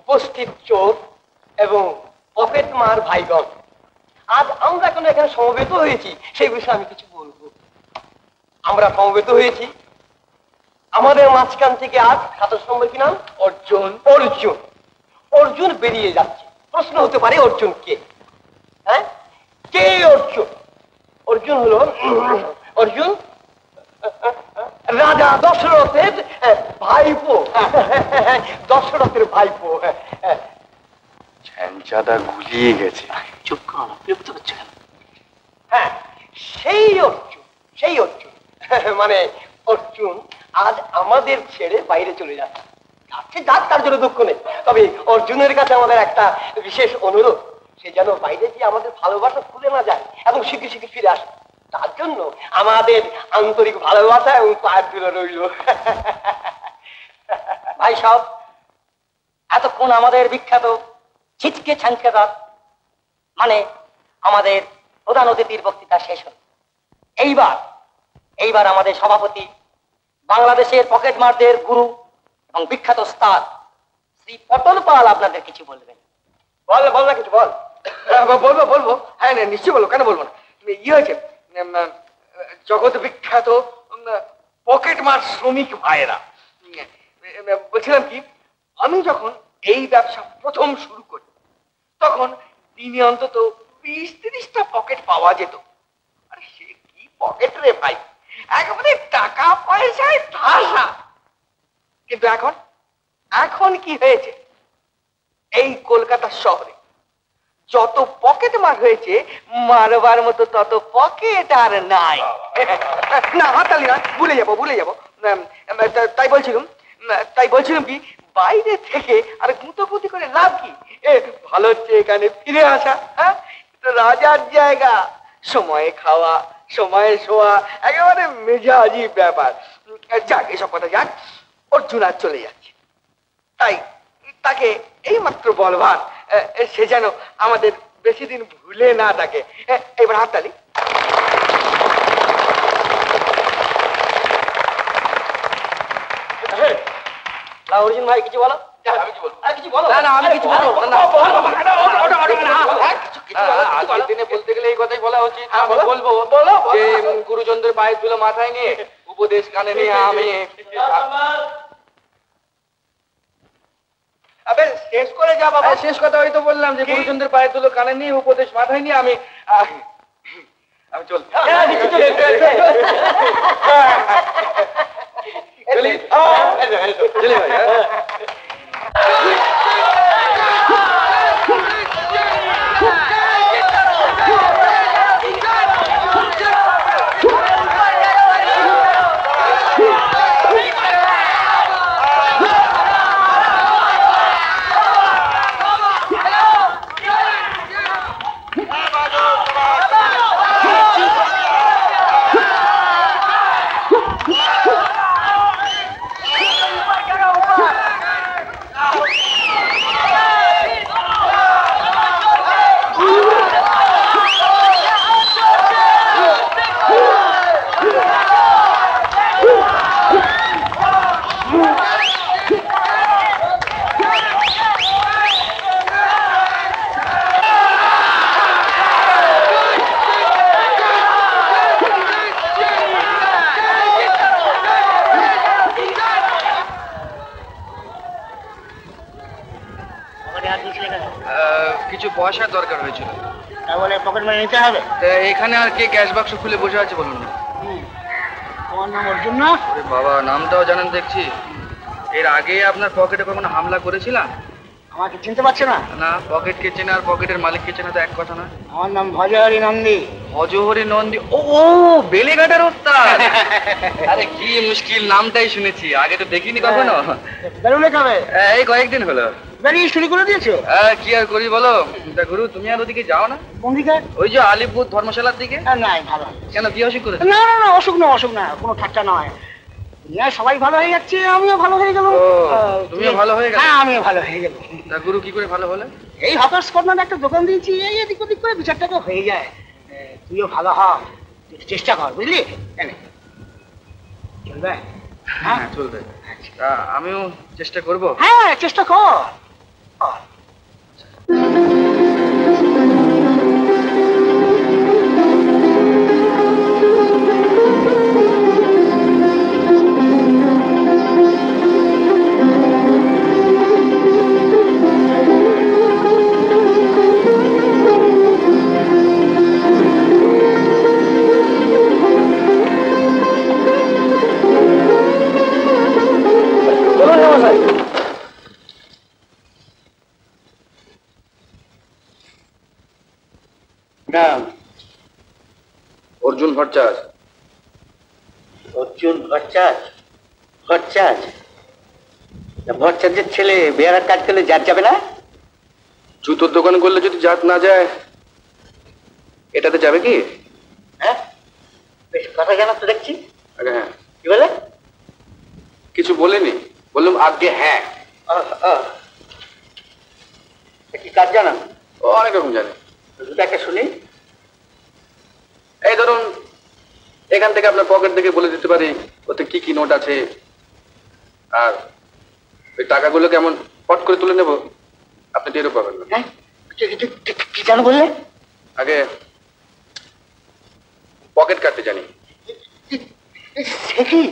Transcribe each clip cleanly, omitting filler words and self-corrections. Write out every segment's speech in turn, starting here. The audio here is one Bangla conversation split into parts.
উপস্থিত চোর এবং পকেট মার ভাইগণ, আজ আমরা কেন এখানে সমবেত হয়েছি সেই বিষয়ে আমি কিছু বলবো। আমরা সমবেত হয়েছি আমাদের মাঝখান থেকে আজ ছাত্র নম্বর কি নাম? অর্জুন। অর্জুন অর্জুন বেরিয়ে যাচ্ছে। প্রশ্ন হতে পারে অর্জুন কে? হ্যাঁ, কে অর্জুন? অর্জুন হলো অর্জুন রাজা দশরথের ভাইপো। দশরথের ভাইপো। ঝ্যাংচাদা গুলিয়ে গেছে। চুপ করো না, বিরক্ত হচ্ছে কেন? হ্যাঁ, সেই অর্জুন, সেই অর্জুন। মানে অর্জুন আজ আমাদের ছেড়ে বাইরে চলে যাচ্ছে। যাচ্ছে যাক, তার জন্য দুঃখ নেই। তবে অর্জুনের কাছে আমাদের একটা বিশেষ অনুরোধ, সে যেন বাইরে গিয়ে আমাদের ভালোবাসা ভুলে না যায় এবং শিখে শিখে ফিরে আসে। তার জন্য আমাদের আন্তরিক ভালোবাসা এবং পায়ের তুলে রইল। ভাই সব, এতক্ষণ আমাদের বিখ্যাত ছিচকে ছাঞ্চকেদার মানে আমাদের প্রধান অতিথির বক্তৃতা শেষ হল। এইবার আমাদের সভাপতি, বাংলাদেশের পকেট মারদের গুরু এবং বিখ্যাত স্টার শ্রী পটল পাল আপনাদের কিছু বলবেন। বল বল না কিছু বল। বলবো হ্যাঁ নিশ্চয়ই বলবো, কেন বলবো না। ই হয়েছে, জগৎ বিখ্যাত পকেট মার শ্রমিক ভাইয়েরা, বলছিলাম কি, আমি যখন এই ব্যবসা প্রথম শুরু করি তখন দিনে অন্তত 20-30টা পকেট পাওয়া যেত। আরে সে কি পকেট রে ভাই, একেবারে টাকা পয়সায় ঠাসা। কিন্তু এখন কি হয়েছে, এই কলকাতা শহরে যত পকেট মার হয়েছে, মারবার মতো তত পকেট আর নাই। না হাতালি না, ভুলে যাবো। তাই বলছিলাম কি, বাইরে থেকে আর গুঁতোগুঁতি করে লাভ কি? ভালো হচ্ছে এখানে ফিরে আসা। হ্যাঁ, রাজার জায়গা, সময়ে খাওয়া, সময়ে শোয়া, একেবারে মেজাজি ব্যাপার। যাক, এসব কথা যাক, অর্জুন আজ চলে যাচ্ছে, তাই তাকে এই মাত্র বলবার সে যেন আমাদের বেশি দিন ভুলে না থাকে। এবার হাততালি। অর্জুন ভাই কিছু বলো। বলতে গেলে এই কথাই বলা উচিত। বলবো যে গুরুজনদের পায়ের ধুলো মাথায় নিয়ে, উপদেশ কানে নিয়ে আমি শেষ করে যা বাবা। শেষ কথা হয়তো বললাম যে গুরুজনদের পায়ের ধুলো কানে নিয়ে, উপদেশ মাথায় নিয়ে আমি চলছি। চলি ভাই। কিছু পয়সার দরকার হয়েছিল, তাহলে পকেট মানি নিতে হবে। এখানে আর কে ক্যাশ বাক্স খুলে বসে আছে বলুন না। তোমার নাম অর্জুন না? বাবা, নামটাও জানেন দেখছি। এর আগে আপনার পকেটে কখনো হামলা করেছিলাম? আমাকে চিনতে পারছো না? না, পকেটকে চেনা আর পকেটের মালিককে চেনা তো এক কথা না। আমার নাম ভজহরি নন্দী। ভজহরি নন্দী? ও বেলেঘাটার ওস্তাদ। আরে কি মুশকিল, নামটাই শুনেছি, আগে তো দেখিনি কখনো। বেরোলে কবে? এই কয়েকদিন হলো। বেরিয়ে শুরু করে দিয়েছো? কি আর করি বলো। তা গুরু, তুমি আর ওদিকে যাও না? কোন দিকে? ওই যে আলিপুর ধর্মশালার দিকে। নাই, ভালো। কেন, কি অসুখ করেছে? না না না, অসুখ না, কোনো ঠাট্টা নয়। সবাই ভালো হয়ে যাচ্ছে, আমিও ভালো হয়ে গেল। তুমিও ভালো হয়ে গেলে? হ্যাঁ, আমিও ভালো হয়ে গেল। তা গুরু, কি করে ভালো হলে? এই হকার্স কর্নার একটা দোকান দিয়েছি, এই এদিক ওদিক করে 2-4 টাকা হয়ে যায়। তুইও ভালো হ, একটু চেষ্টা কর, বুঝলি? চলবে? হ্যাঁ চলবে। আমিও চেষ্টা করব। হ্যাঁ চেষ্টা কর। অর্জুন ভট্টাচার্য। অর্জুন ভট্টাচার্য? ভট্টাচার্য? ভট্টাচার্যের ছেলে বেয়ারার কাজ করলে জাত যাবে না? জুতোর দোকান করলে যদি জাত না যায়, এটাতে যাবে কি? হ্যাঁ, বেশ কথা জানা তো দেখছি। আগে হ্যাঁ। কি বলে? কিছু বলিনি, বললাম আগে হ্যাঁ। কি কাজ জানান? অনেক রকম জানে। দুটো একটা শুনি। এই ধরুন, এখান থেকে আপনার পকেট থেকে বলে দিতে পারি ওতে কি কি নোট আছে, আর ওই টাকাগুলো কেমন পট করে তুলে নেব, আপনি টেরও পাবেন না। হ্যাঁ, কি জানো বললে? আগে পকেট কাটতে জানি। সে কি?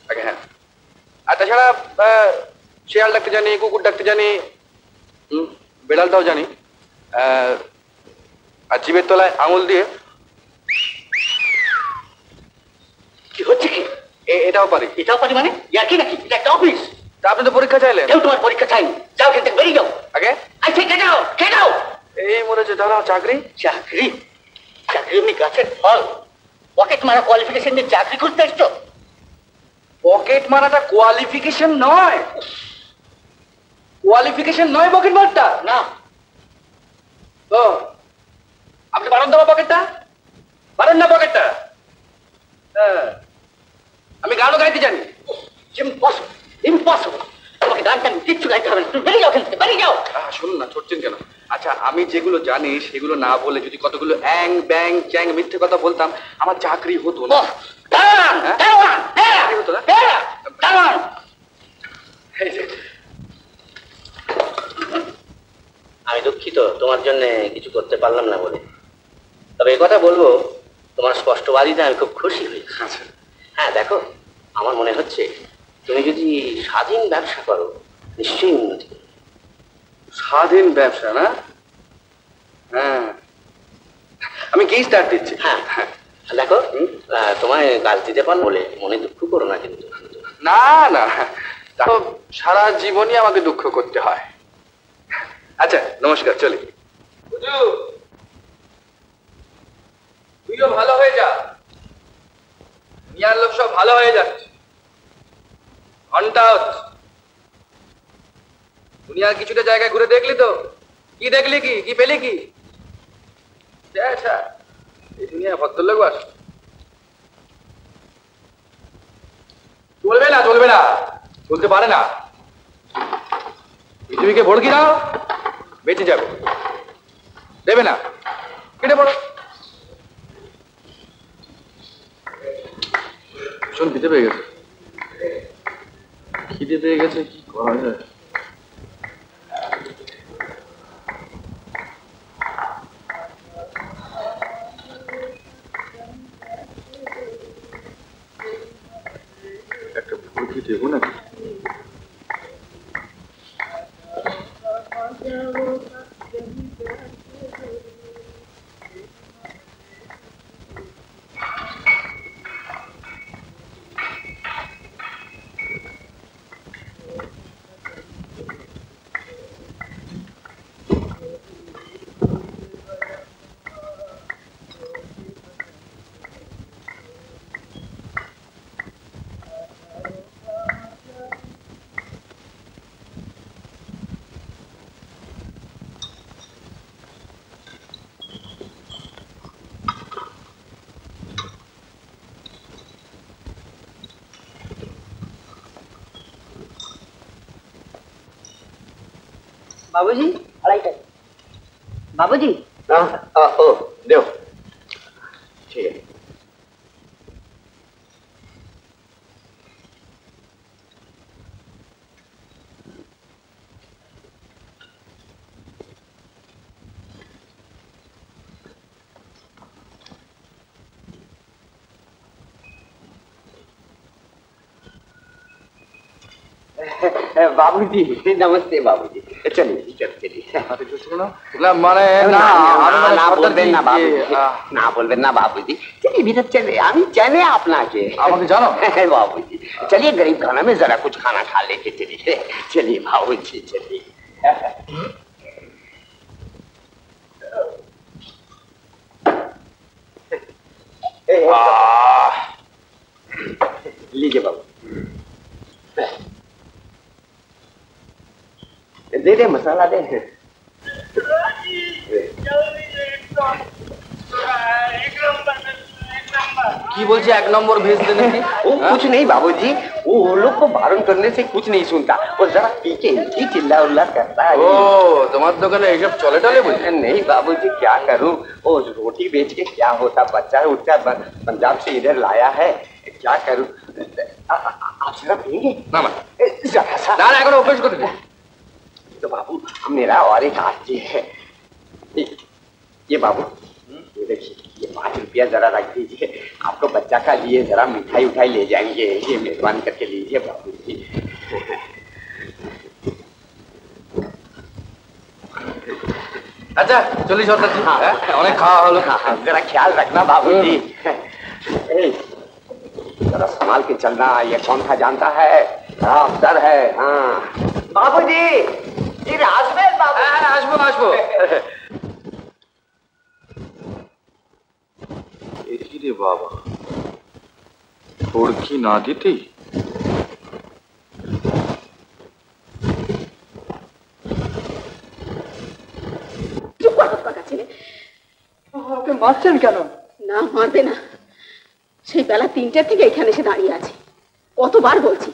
আগে হ্যাঁ। আর তাছাড়া শেয়াল ডাকতে জানি, কুকুর ডাকতে জানি, বেড়ালটাও জানি। আর জিভের তলায় আঙুল দিয়ে কি হচ্ছে কি? এটাও পারি। এটাও পারি মানে? ইয়ার কি নাকি? এটা একটা অফিস। তা আপনি তো পরীক্ষা চাইলেন। কেউ তোমার পরীক্ষা চাইনি। যাও এখান থেকে, বেরিয়ে যাও। আগে কে যাও? এই মরেছে, দাঁড়াও। চাকরি? চাকরি? চাকরি এমনি গাছের ফল? পকেট মারা কোয়ালিফিকেশন নিয়ে চাকরি করতে এসছো? পকেট মারাটা কোয়ালিফিকেশন নয়। কোয়ালিফিকেশন নয় পকেট মারটা। না। তো আপনি বাড়ান দেওয়া পকেটটা, বাড়ান না পকেটটা। হ্যাঁ, আমি গানও গাইতে জানি। Impossible, impossible. তোমাকে গান টান কিচ্ছু গাইতে হবে না। তুমি বেরিয়ে যাও এখান থেকে, বেরিয়ে যাও। শুনুন না, ছড়ছেন কেন? আচ্ছা, আমি যেগুলো জানি সেগুলো না বলে যদি কতগুলো অ্যাং ব্যাং চ্যাং মিথ্যে কথা বলতাম, আমার চাকরি হতো না। হতো না? আমি দুঃখিত তোমার জন্য কিছু করতে পারলাম না বলে। তবে এ কথা বলবো, তোমার স্পষ্টবাদিতে আমি খুব খুশি হয়েছি। আচ্ছা। হ্যাঁ দেখো, আমার মনে হচ্ছে তুমি যদি স্বাধীন ব্যবসা করো নিশ্চয়ই উন্নতি করবে। স্বাধীন ব্যবসা না? হ্যাঁ, আমি কি স্টার্ট দিচ্ছি। হ্যাঁ হ্যাঁ, দেখো তোমায় কাজ দিতে পারো বলে মনে দুঃখ করো না কিন্তু। না না, দেখো সারা জীবনই আমাকে দুঃখ করতে হয়। আচ্ছা নমস্কার, চলি। তুইও ভালো হয়ে যা, দুনিয়ার লোক সব ভালো হয়ে যাচ্ছে। ঘন্টা দুনিয়ার কিছুটা জায়গায় ঘুরে দেখলি তো? কি দেখলি, কি পেলি কি? আচ্ছা, এই দুনিয়া ভদ্রলোক বাস। চলবে না, চলবে না, চলতে পারে না। পৃথিবীকে ভড়কি দাও, বেঁচে যাবে। দেবে না, কেটে পড়ো। ভীষণ খিদে পেয়ে গেছে, খিদে পেয়ে গেছে, কি করা যায়? একটা ভুলকি দেবো নাকি? বাবুজি, 2.5 টাকা। বাবুজি ও দেও, ঠিক আছে। बाबूजी नमस्ते बाबूजी, चलिए चलिए। মানে না না বলবেন না বাবুজি, না বলবেন না বাबूजी, चलिए भीतर चले, আমি জানি আপনাকে। আমাকে জানো? बाबूजी चलिए गरीब खाना में जरा कुछ खाना खा लेके चलिए। चलिए बाबूजी चलिए। लीजिए बाबू, दे दे मसाला दे। কি বলছি, 1 নম্বর ভেজ দেন কি? वो कुछ नहीं बाबूजी, वो लोग को बारण करने से कुछ नहीं सुनता, वो जरा पी के ही चिल्ला उल्ला करता है। ও তোমার দোকানে এইসব চলে টলে বলছি? नहीं बाबूजी क्या करूं, वो रोटी बेच के क्या होता, बच्चा उठता पंजाब से इधर लाया है, क्या करूं। आप जरा पिएंगे? না না जरा सा। না এখন অভ্যাস করে দে। तो बाबू मेरा और एक आरती है, ये बाबू ये देखिए, ये 5 रुपया जरा रख दीजिए, आपको बच्चा का लिए जरा मिठाई उठाई ले जाएंगे, ये मेहरबान करके लीजिए बाबू जी। আচ্ছা চলি সরকারজি, অনেক খাওয়া হলো। हाँ, जरा ख्याल रखना बाबू जी, जरा संभाल के चलना, ये कौन था जानता है, बड़ा अफसर है। हाँ बाबू जी, ये राजमेल बाबू। হ্যাঁ আসবো আসবো। রে বাবা, তোর কি না দিতেই মারছেন কেন? না মারবে না, সেই বেলা 3টা থেকে এখানে এসে দাঁড়িয়ে আছে। কতবার বলছি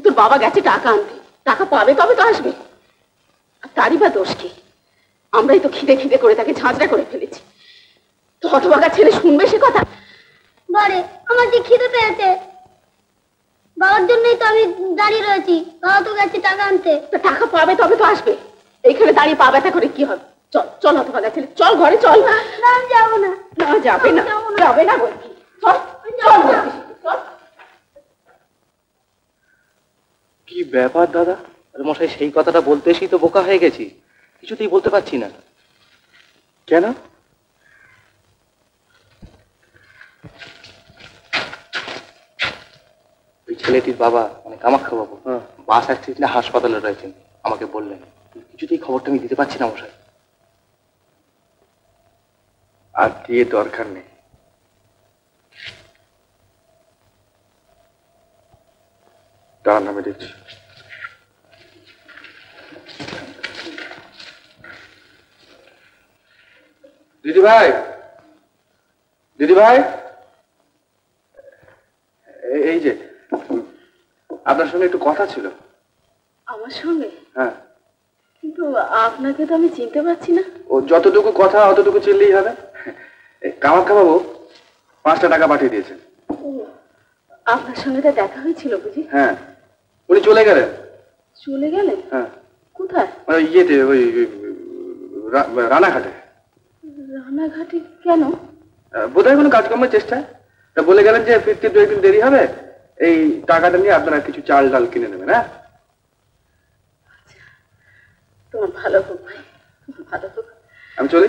তোর বাবা গেছে টাকা আনতে, টাকা পাবে তবে তো আসবে। আর তারই বা দোষ কি, আমরাই তো খিদে খিদে করে তাকে ঝাঁঝরা করে ফেলেছি। তো হতভাগা ছেলে শুনবে সে কথা? বারে আমার যে খিদে পেয়েছে, বাবার জন্যই তো আমি দাঁড়িয়ে রয়েছি, বাবা তো গেছে টাকা আনতে। তো টাকা পাবে তবে তো আসবে, এইখানে দাঁড়িয়ে পা ব্যথা করে কি হবে? চল চল হতভাগা ছেলে, চল ঘরে চল। না আমি যাবো না। না যাবে না, যাবে না বলছি, চল চল বলছি, চল। কি ব্যাপার দাদা? আরে মশাই, সেই কথাটা বলতে এসেই তো বোকা হয়ে গেছি, কিছুতেই বলতে পারছি না। কেন? ওই ছেলেটির বাবা মানে কামাখ্যা বাবু বাস অ্যাক্সিডেন্টে হাসপাতালে রয়েছেন, আমাকে বললেন। কিছুতেই খবরটা আমি দিতে পারছি না মশাই। আর দিয়ে দরকার নেই, দাঁড়ান আমি দেখছি। দিদি ভাই, দিদি ভাই, এই যে আপনার সঙ্গে একটু কথা ছিল। আমার সঙ্গে? হ্যাঁ। কিন্তু আপনাকে তো আমি চিনতে পারছি না। ও যতটুকু কথা অতটুকু চিনলেই হবে। কামাখ্যা বাবু 5টা টাকা পাঠিয়ে দিয়েছেন। ও, আপনার সঙ্গে তো দেখা হয়েছিল বুঝি? হ্যাঁ, উনি চলে গেলেন। চলে গেলেন? হ্যাঁ। কোথায়? ওই ইয়েতে, ওই রানাঘাটে। রানাঘাটে কেন? বোধহয় কোনো কাজকর্মের চেষ্টায়। তা বলে গেলেন যে ফিরতে 2 দিন দেরি হবে, এই টাকাটা নিয়ে আপনারা কিছু চাল ডাল কিনে নেবেন। হ্যাঁ, তোমার ভালো হোক ভাই, ভালো হোক। আমি চলি।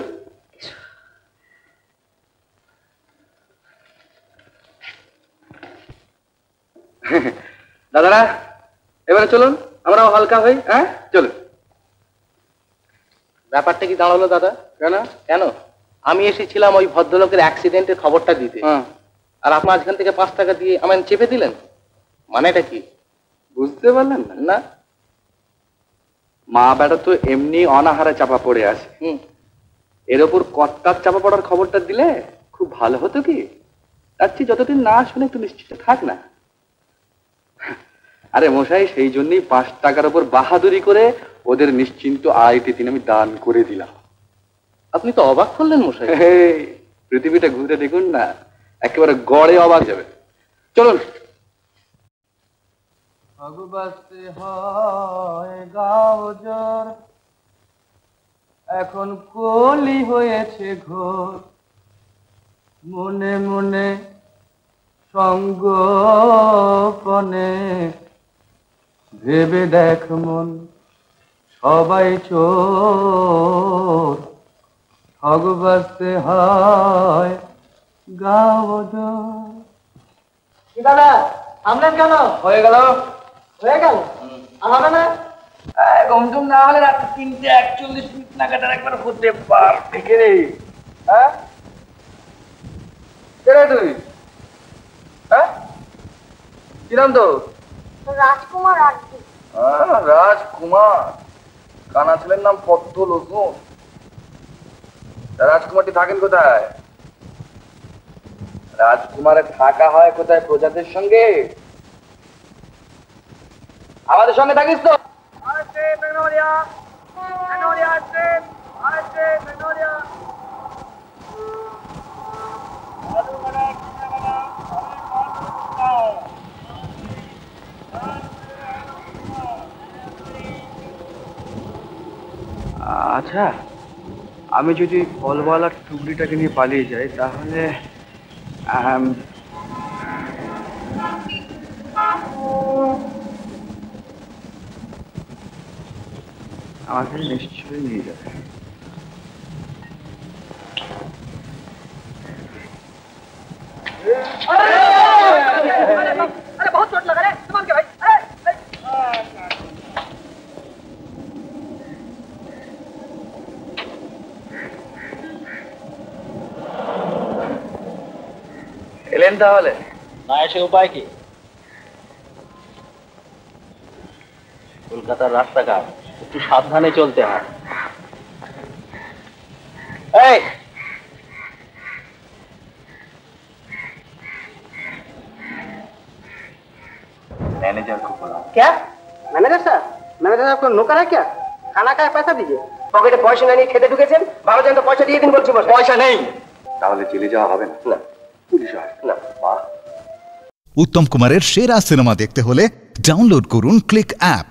দাদারা এবারে চলুন, আমরাও হালকা হই। হ্যাঁ চলুন। ব্যাপারটা কি দাঁড়ালো দাদা? কেন কেন? আমি এসেছিলাম ওই ভদ্রলোকের অ্যাক্সিডেন্টের খবরটা দিতে, আর আপনি আজখান থেকে 5 টাকা দিয়ে আমায় চেপে দিলেন। মানেটা কি বুঝতে পারলেন না? না, মা বেটা তো এমনি অনাহারে চাপা পড়ে আছে, এর ওপর কর্তার চাপা পড়ার খবরটা দিলে খুব ভালো হতো কি? তার চেয়ে যতদিন না শুনে একটু নিশ্চিত থাক না। আরে মশাই, সেই জন্যই 5 টাকার ওপর বাহাদুরি করে ওদের নিশ্চিন্ত 2.5 দিন আমি দান করে দিলাম। আপনি তো অবাক করলেন মশাই। পৃথিবীটা ঘুরে দেখুন না, একেবারে গড়ে অবাক যাবে। চলুন। ভগবতে হয় গাও জ্বর, এখন কলি হয়েছে ঘোর, মনে মনে সঙ্গোপনে ভেবে দেখ মন সবাই চোর, ভগবতে হয় গাও জ্বর। দাদা আমলেন কেন? হয়ে গেল। হয়ে গেল? আর হবে না? গমটুম না হলে রাত 3:41 নাগাদ একবার হতে পারবে কে রে? হ্যাঁ কে রে তুই? হ্যাঁ কি নাম তো? রাজকুমার আরতি। রাজকুমার, কানা ছেলের নাম পদ্মলোচন। রাজকুমারটি থাকেন কোথায়? রাজকুমারের থাকা হয় কোথায়? প্রজাদের সঙ্গে। আমাদের সঙ্গে থাকিস তো? আচ্ছা, আমি যদি ফলওয়ালার টুকরিটাকে নিয়ে পালিয়ে যাই তাহলে আমাকে নিশ্চয়ই নিয়ে যাবে। अरे बहुत चोट लगा रे, संभाल के भाई। এলেন তাহলে? না এসে উপায় কি? কলকাতার রাস্তাঘাট একটু সাবধানে চলতে হয়। এই मैनेजर को बुलाओ। क्या मैनेजर साहब? मैनेजर साहब को नौकर है क्या? खाना का पैसा दीजिए। পকেটে পয়সা নেই, খেতে ঢুকেছেন, ভালো জান তো পয়সা দিয়ে দিন বলছি। পয়সা নেই তাহলে জেলে যাওয়া হবে না? না, পুলিশ আসবে না। উত্তম কুমারের সেরা সিনেমা দেখতে হলে ডাউনলোড করুন ক্লিক অ্যাপ।